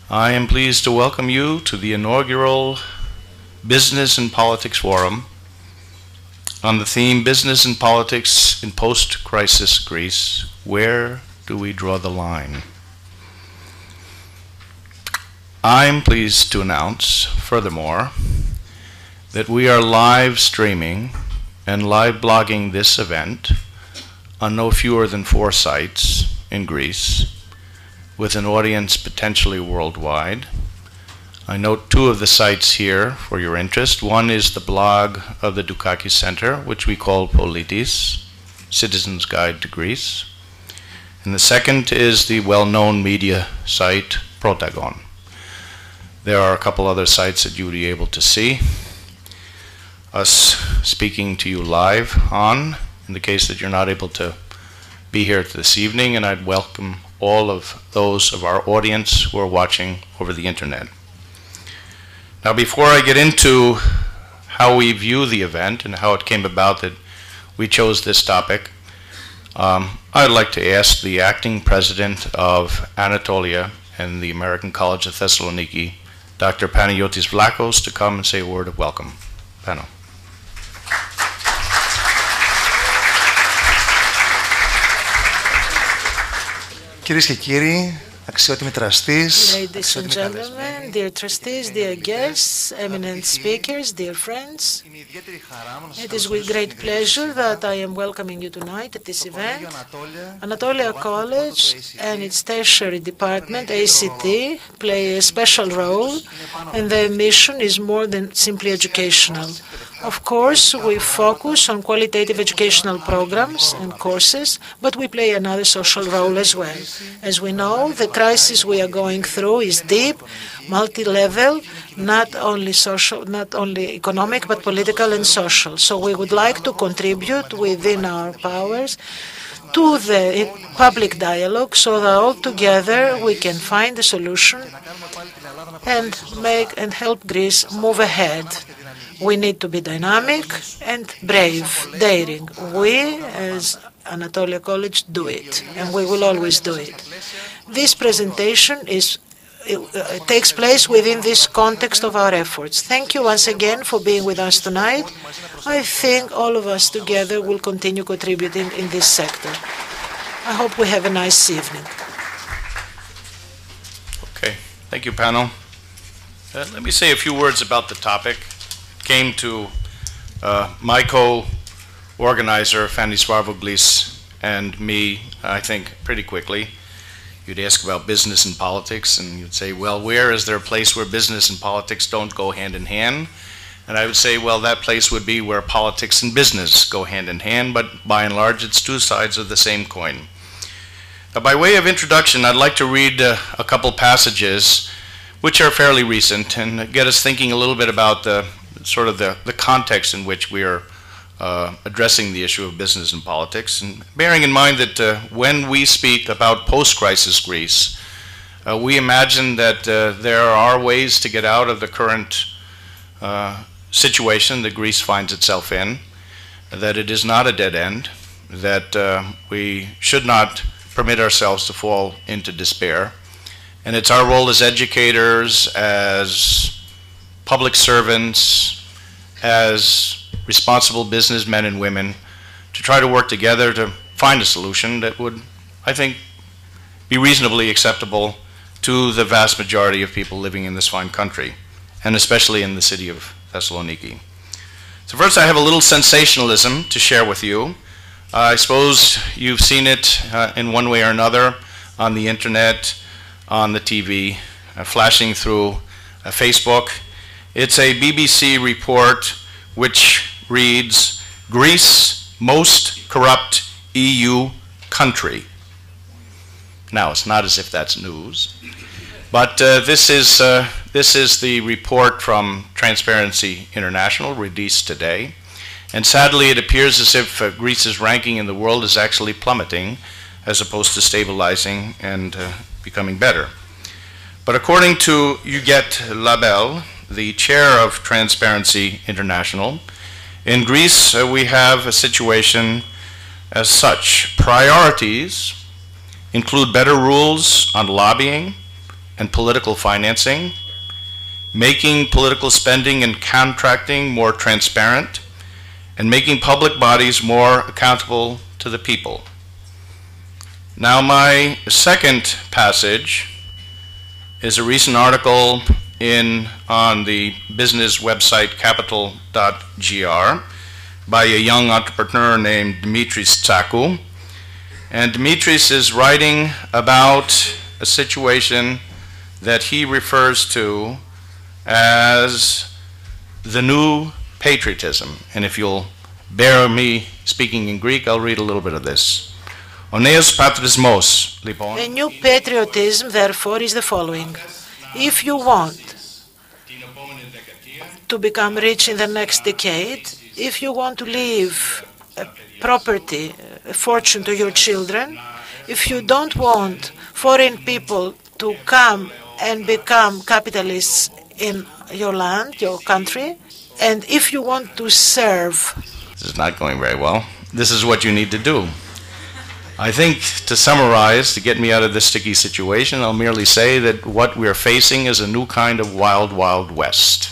I am pleased to welcome you to the inaugural Business and Politics Forum on the theme Business and Politics in Post-Crisis Greece. Where do we draw the line? I'm pleased to announce, furthermore, that we are live streaming and live blogging this event on no fewer than 4 sites in Greece, with an audience potentially worldwide. I note 2 of the sites here for your interest. One is the blog of the Dukakis Center, which we call Politis, Citizen's Guide to Greece. And the second is the well-known media site Protagon. There are a couple other sites that you will be able to see us speaking to you live on, in the case that you're not able to be here this evening, and I'd welcome all of those of our audience who are watching over the internet. Now, before I get into how we view the event and how it came about that we chose this topic, I'd like to ask the acting president of Anatolia and the American College of Thessaloniki, Dr. Panagiotis Vlachos, to come and say a word of welcome. Pano. Κυρίες και κύριοι, αξιότιμοι τραστείς, Ladies and gentlemen, dear trustees, dear guests, eminent speakers, dear friends, it is with great pleasure that I am welcoming you tonight at this event. Anatolia College and its tertiary department, ACT, play a special role, and their mission is more than simply educational. Of course, we focus on qualitative educational programs and courses, but we play another social role as well. As we know, the crisis we are going through is deep, multi-level, not only social, not only economic, but political and social. So we would like to contribute within our powers to the public dialogue so that all together we can find a solution and help Greece move ahead. We need to be dynamic and brave, daring. We, as Anatolia College, do it, and we will always do it. This presentation takes place within this context of our efforts. Thank you once again for being with us tonight. I think all of us together will continue contributing in this sector. I hope we have a nice evening. Okay, thank you, panel. Let me say a few words about the topic. Came to my co-organizer, Fanny Svarvoglis, and me, I think, pretty quickly. You'd ask about business and politics, and you'd say, well, where is there a place where business and politics don't go hand in hand? And I would say, well, that place would be where politics and business go hand in hand, but by and large, it's 2 sides of the same coin. Now, by way of introduction, I'd like to read a couple passages which are fairly recent and get us thinking a little bit about the context in which we are addressing the issue of business and politics, and bearing in mind that when we speak about post-crisis Greece, we imagine that there are ways to get out of the current situation that Greece finds itself in, that it is not a dead end, that we should not permit ourselves to fall into despair, and it's our role as educators, as public servants, as responsible businessmen and women, to try to work together to find a solution that would, I think, be reasonably acceptable to the vast majority of people living in this fine country, and especially in the city of Thessaloniki. So first, I have a little sensationalism to share with you. I suppose you've seen it in one way or another on the internet, on the TV, flashing through Facebook. It's a BBC report which reads, Greece, most corrupt EU country. Now, it's not as if that's news, but this is the report from Transparency International, released today. And sadly, it appears as if Greece's ranking in the world is actually plummeting, as opposed to stabilizing and becoming better. But according to Huguette Labelle, the chair of Transparency International, in Greece we have a situation as such. Priorities include better rules on lobbying, and political financing, making political spending and contracting more transparent, and making public bodies more accountable to the people. Now, my second passage is a recent article on the business website capital.gr by a young entrepreneur named Dimitris Tsakou. And Dimitris is writing about a situation that he refers to as the new patriotism. And if you'll bear me speaking in Greek, I'll read a little bit of this. Ο νέος πατρισμός, λοιπόν. A new patriotism, therefore, is the following. If you want to become rich in the next decade, if you want to leave a property, a fortune to your children, if you don't want foreign people to come and become capitalists in your land, your country, and if you want to serve. This is not going very well. This is what you need to do. I think, to summarize, to get me out of this sticky situation, I'll merely say that what we're facing is a new kind of wild, wild west.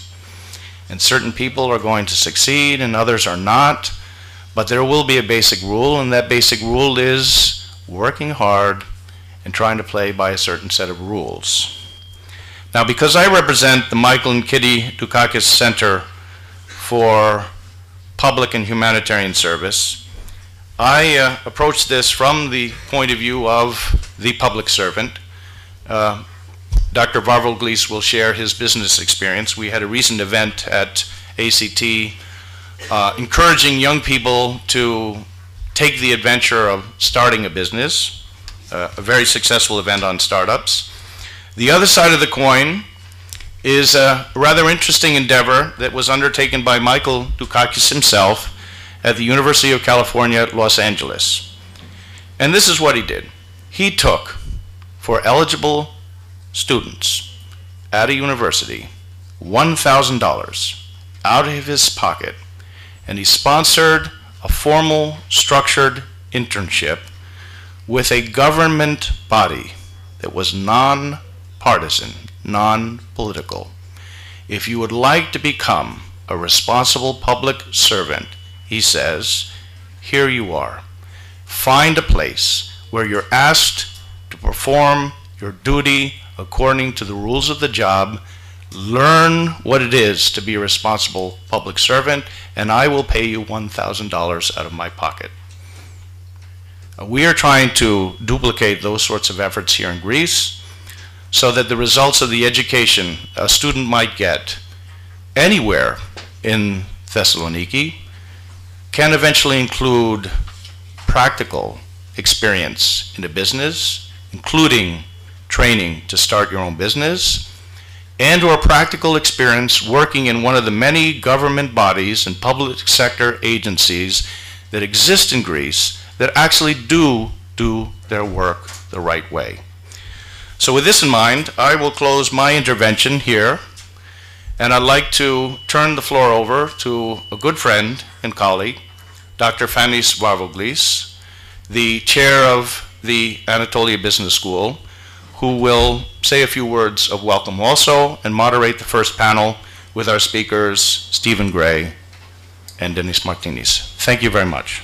And certain people are going to succeed and others are not, but there will be a basic rule, and that basic rule is working hard and trying to play by a certain set of rules. Now, because I represent the Michael and Kitty Dukakis Center for Public and Humanitarian Service, I approach this from the point of view of the public servant. Dr. Varvoglis will share his business experience. We had a recent event at ACT encouraging young people to take the adventure of starting a business, a very successful event on startups. The other side of the coin is a rather interesting endeavor that was undertaken by Michael Dukakis himself at the University of California at Los Angeles. And this is what he did. He took, for eligible students at a university, $1,000 out of his pocket, and he sponsored a formal, structured internship with a government body that was non-partisan, non-political. If you would like to become a responsible public servant, he says, here you are. Find a place where you're asked to perform your duty according to the rules of the job, learn what it is to be a responsible public servant, and I will pay you $1,000 out of my pocket. We are trying to duplicate those sorts of efforts here in Greece so that the results of the education a student might get anywhere in Thessaloniki can eventually include practical experience in a business, including training to start your own business, and or practical experience working in one of the many government bodies and public sector agencies that exist in Greece that actually do their work the right way. So with this in mind, I will close my intervention here, and I'd like to turn the floor over to a good friend and colleague, Dr. Fanis Varvoglis, the chair of the Anatolia Business School, who will say a few words of welcome also and moderate the first panel with our speakers, Stephen Gray and Dennis Martinez. Thank you very much.